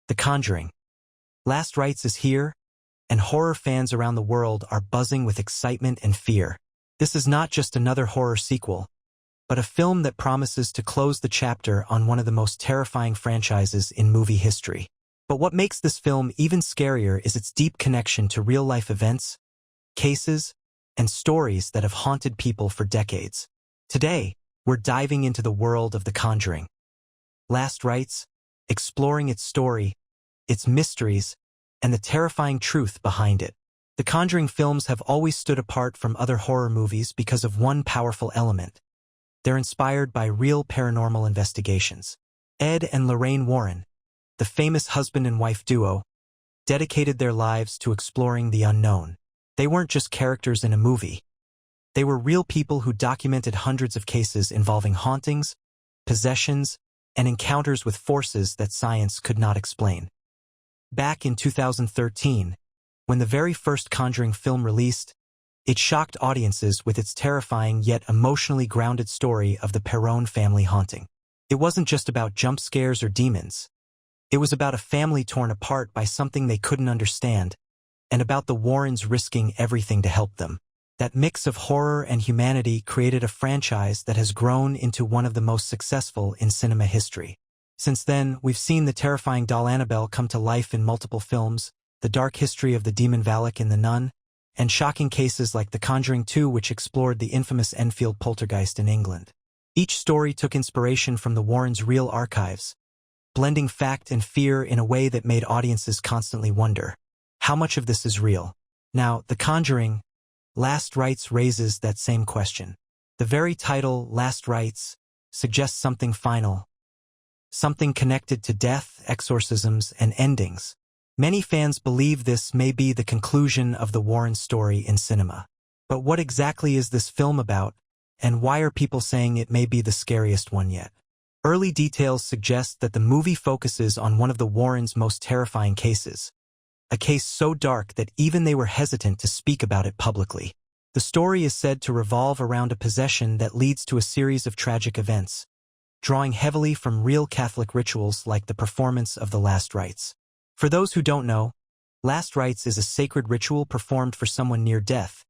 The Conjuring. Last Rites is here, and horror fans around the world are buzzing with excitement and fear. This is not just another horror sequel, but a film that promises to close the chapter on one of the most terrifying franchises in movie history. But what makes this film even scarier is its deep connection to real-life events, cases, and stories that have haunted people for decades. Today, we're diving into the world of The Conjuring. Last Rites, exploring its story, its mysteries, and the terrifying truth behind it. The Conjuring films have always stood apart from other horror movies because of one powerful element. They're inspired by real paranormal investigations. Ed and Lorraine Warren, the famous husband and wife duo, dedicated their lives to exploring the unknown. They weren't just characters in a movie. They were real people who documented hundreds of cases involving hauntings, possessions, and encounters with forces that science could not explain. Back in 2013, when the very first Conjuring film released, it shocked audiences with its terrifying yet emotionally grounded story of the Perron family haunting. It wasn't just about jump scares or demons. It was about a family torn apart by something they couldn't understand, and about the Warrens risking everything to help them. That mix of horror and humanity created a franchise that has grown into one of the most successful in cinema history. Since then, we've seen the terrifying doll Annabelle come to life in multiple films, the dark history of the demon Valak in The Nun, and shocking cases like The Conjuring 2, which explored the infamous Enfield poltergeist in England. Each story took inspiration from the Warrens' real archives, blending fact and fear in a way that made audiences constantly wonder, how much of this is real? Now, The Conjuring, Last Rites raises that same question. The very title, Last Rites, suggests something final, something connected to death, exorcisms, and endings. Many fans believe this may be the conclusion of the Warren story in cinema. But what exactly is this film about, and why are people saying it may be the scariest one yet? Early details suggest that the movie focuses on one of the Warrens' most terrifying cases, a case so dark that even they were hesitant to speak about it publicly. The story is said to revolve around a possession that leads to a series of tragic events, drawing heavily from real Catholic rituals like the performance of the Last Rites. For those who don't know, Last Rites is a sacred ritual performed for someone near death,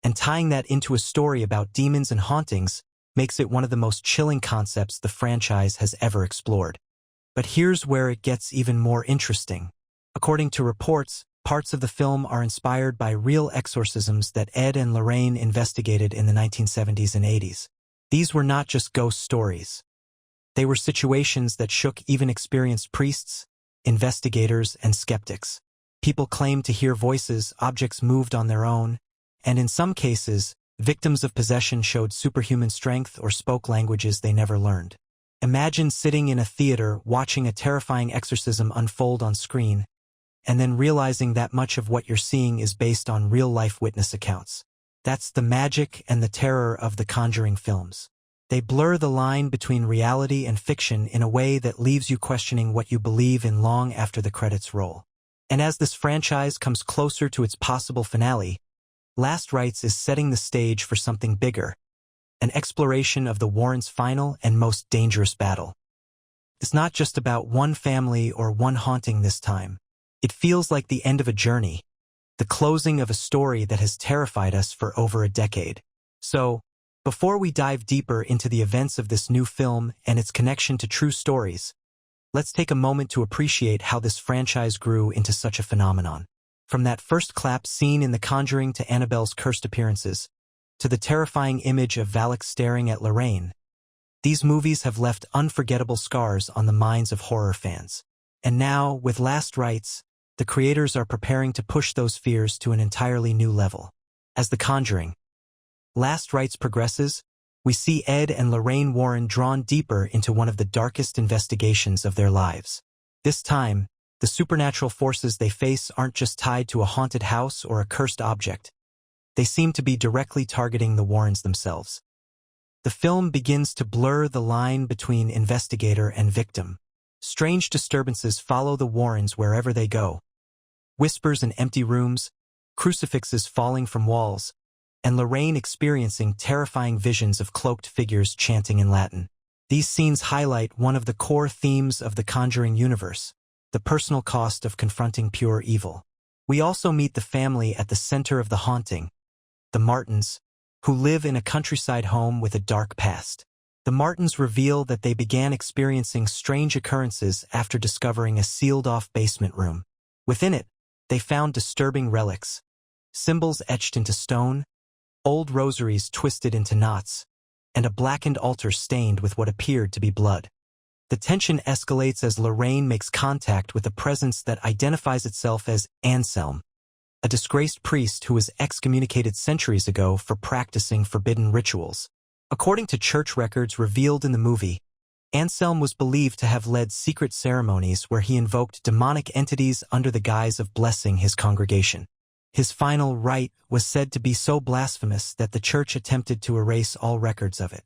and tying that into a story about demons and hauntings makes it one of the most chilling concepts the franchise has ever explored. But here's where it gets even more interesting. According to reports, parts of the film are inspired by real exorcisms that Ed and Lorraine investigated in the 1970s and 80s. These were not just ghost stories. They were situations that shook even experienced priests, investigators, and skeptics. People claimed to hear voices, objects moved on their own, and in some cases, victims of possession showed superhuman strength or spoke languages they never learned. Imagine sitting in a theater watching a terrifying exorcism unfold on screen, and then realizing that much of what you're seeing is based on real-life witness accounts. That's the magic and the terror of the Conjuring films. They blur the line between reality and fiction in a way that leaves you questioning what you believe in long after the credits roll. And as this franchise comes closer to its possible finale, Last Rites is setting the stage for something bigger, an exploration of the Warrens' final and most dangerous battle. It's not just about one family or one haunting this time. It feels like the end of a journey, the closing of a story that has terrified us for over a decade. So, before we dive deeper into the events of this new film and its connection to true stories, let's take a moment to appreciate how this franchise grew into such a phenomenon. From that first clap scene in The Conjuring to Annabelle's cursed appearances, to the terrifying image of Valak staring at Lorraine, these movies have left unforgettable scars on the minds of horror fans. And now, with Last Rites, the creators are preparing to push those fears to an entirely new level. As The Conjuring, Last Rites progresses, we see Ed and Lorraine Warren drawn deeper into one of the darkest investigations of their lives. This time, the supernatural forces they face aren't just tied to a haunted house or a cursed object. They seem to be directly targeting the Warrens themselves. The film begins to blur the line between investigator and victim. Strange disturbances follow the Warrens wherever they go. Whispers in empty rooms, crucifixes falling from walls, and Lorraine experiencing terrifying visions of cloaked figures chanting in Latin. These scenes highlight one of the core themes of the Conjuring Universe, the personal cost of confronting pure evil. We also meet the family at the center of the haunting, the Martins, who live in a countryside home with a dark past. The Martins reveal that they began experiencing strange occurrences after discovering a sealed-off basement room. Within it, they found disturbing relics, symbols etched into stone, old rosaries twisted into knots, and a blackened altar stained with what appeared to be blood. The tension escalates as Lorraine makes contact with a presence that identifies itself as Anselm, a disgraced priest who was excommunicated centuries ago for practicing forbidden rituals. According to church records revealed in the movie, Anselm was believed to have led secret ceremonies where he invoked demonic entities under the guise of blessing his congregation. His final rite was said to be so blasphemous that the church attempted to erase all records of it.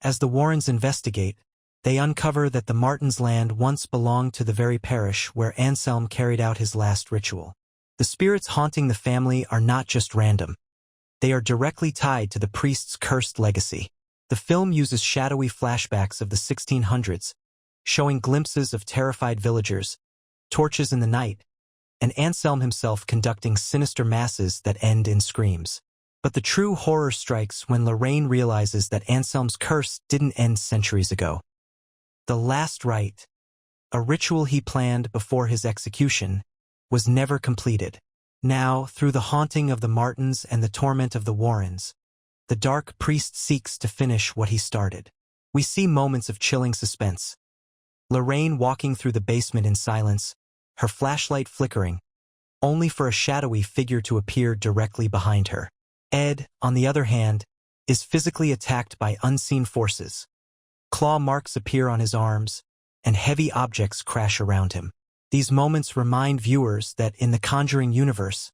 As the Warrens investigate, they uncover that the Martins' land once belonged to the very parish where Anselm carried out his last ritual. The spirits haunting the family are not just random. They are directly tied to the priest's cursed legacy. The film uses shadowy flashbacks of the 1600s, showing glimpses of terrified villagers, torches in the night, and Anselm himself conducting sinister masses that end in screams. But the true horror strikes when Lorraine realizes that Anselm's curse didn't end centuries ago. The last rite, a ritual he planned before his execution, was never completed. Now, through the haunting of the Martins and the torment of the Warrens, the dark priest seeks to finish what he started. We see moments of chilling suspense. Lorraine walking through the basement in silence, her flashlight flickering, only for a shadowy figure to appear directly behind her. Ed, on the other hand, is physically attacked by unseen forces. Claw marks appear on his arms, and heavy objects crash around him. These moments remind viewers that in the Conjuring Universe,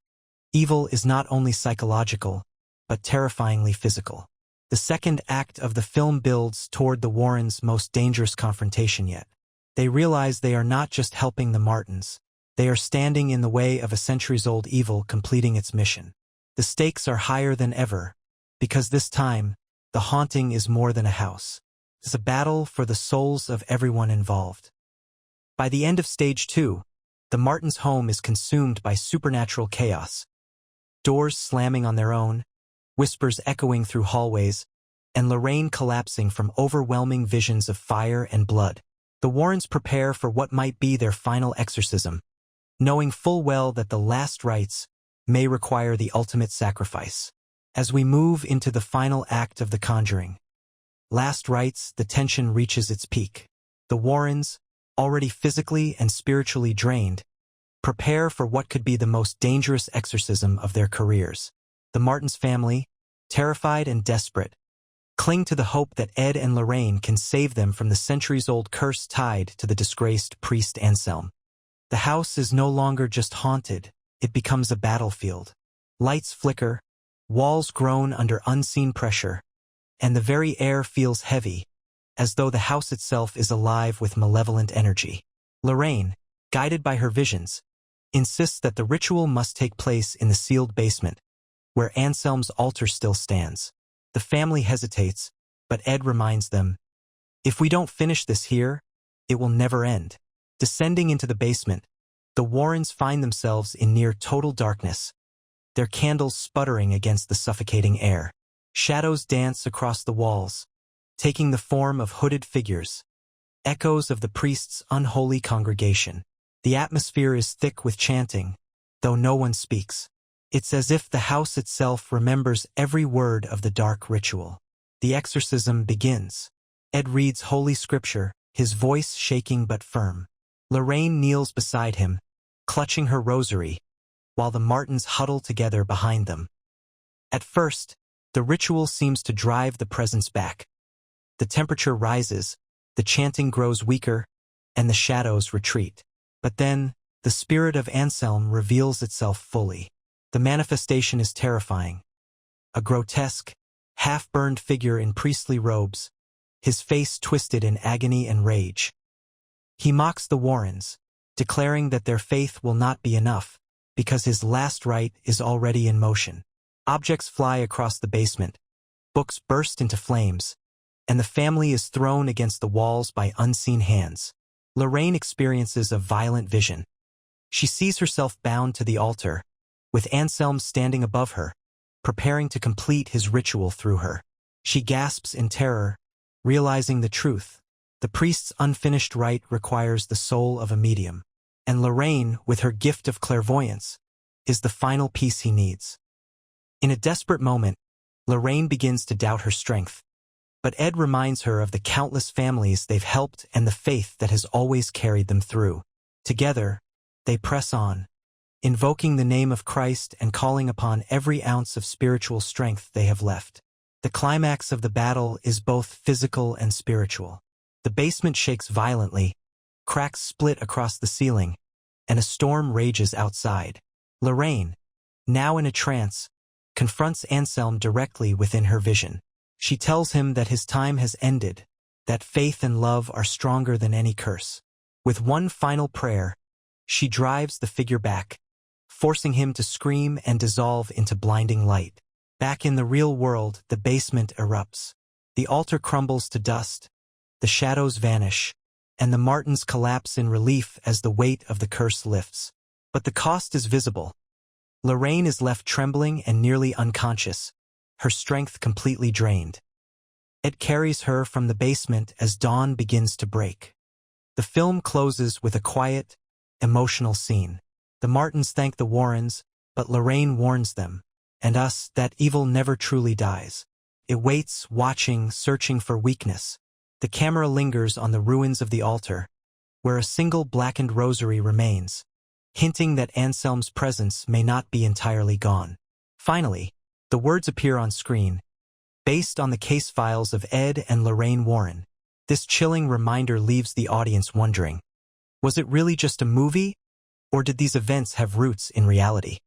evil is not only psychological, but terrifyingly physical. The second act of the film builds toward the Warrens' most dangerous confrontation yet. They realize they are not just helping the Martins, they are standing in the way of a centuries-old evil completing its mission. The stakes are higher than ever, because this time, the haunting is more than a house. It's a battle for the souls of everyone involved. By the end of Stage 2, the Martins' home is consumed by supernatural chaos. Doors slamming on their own, whispers echoing through hallways, and Lorraine collapsing from overwhelming visions of fire and blood. The Warrens prepare for what might be their final exorcism, knowing full well that the last rites may require the ultimate sacrifice. As we move into the final act of The Conjuring, Last Rites, the tension reaches its peak. The Warrens, already physically and spiritually drained, prepare for what could be the most dangerous exorcism of their careers. The Martins family, terrified and desperate, cling to the hope that Ed and Lorraine can save them from the centuries-old curse tied to the disgraced priest Anselm. The house is no longer just haunted, it becomes a battlefield. Lights flicker, walls groan under unseen pressure, and the very air feels heavy, as though the house itself is alive with malevolent energy. Lorraine, guided by her visions, insists that the ritual must take place in the sealed basement, where Anselm's altar still stands. The family hesitates, but Ed reminds them, "If we don't finish this here, it will never end." Descending into the basement, the Warrens find themselves in near total darkness, their candles sputtering against the suffocating air. Shadows dance across the walls, taking the form of hooded figures, echoes of the priest's unholy congregation. The atmosphere is thick with chanting, though no one speaks. It's as if the house itself remembers every word of the dark ritual. The exorcism begins. Ed reads Holy Scripture, his voice shaking but firm. Lorraine kneels beside him, clutching her rosary, while the Martins huddle together behind them. At first, the ritual seems to drive the presence back. The temperature rises, the chanting grows weaker, and the shadows retreat. But then, the spirit of Anselm reveals itself fully. The manifestation is terrifying. A grotesque, half-burned figure in priestly robes, his face twisted in agony and rage. He mocks the Warrens, declaring that their faith will not be enough, because his last rite is already in motion. Objects fly across the basement, books burst into flames, and the family is thrown against the walls by unseen hands. Lorraine experiences a violent vision. She sees herself bound to the altar, with Anselm standing above her, preparing to complete his ritual through her. She gasps in terror, realizing the truth. The priest's unfinished rite requires the soul of a medium, and Lorraine, with her gift of clairvoyance, is the final piece he needs. In a desperate moment, Lorraine begins to doubt her strength, but Ed reminds her of the countless families they've helped and the faith that has always carried them through. Together, they press on, invoking the name of Christ and calling upon every ounce of spiritual strength they have left. The climax of the battle is both physical and spiritual. The basement shakes violently, cracks split across the ceiling, and a storm rages outside. Lorraine, now in a trance, confronts Anselm directly within her vision. She tells him that his time has ended, that faith and love are stronger than any curse. With one final prayer, she drives the figure back, forcing him to scream and dissolve into blinding light. Back in the real world, the basement erupts. The altar crumbles to dust, the shadows vanish, and the Martins collapse in relief as the weight of the curse lifts. But the cost is visible. Lorraine is left trembling and nearly unconscious, her strength completely drained. Ed carries her from the basement as dawn begins to break. The film closes with a quiet, emotional scene. The Martins thank the Warrens, but Lorraine warns them, and us, that evil never truly dies. It waits, watching, searching for weakness. The camera lingers on the ruins of the altar, where a single blackened rosary remains, hinting that Anselm's presence may not be entirely gone. Finally, the words appear on screen, based on the case files of Ed and Lorraine Warren. This chilling reminder leaves the audience wondering, was it really just a movie, or did these events have roots in reality?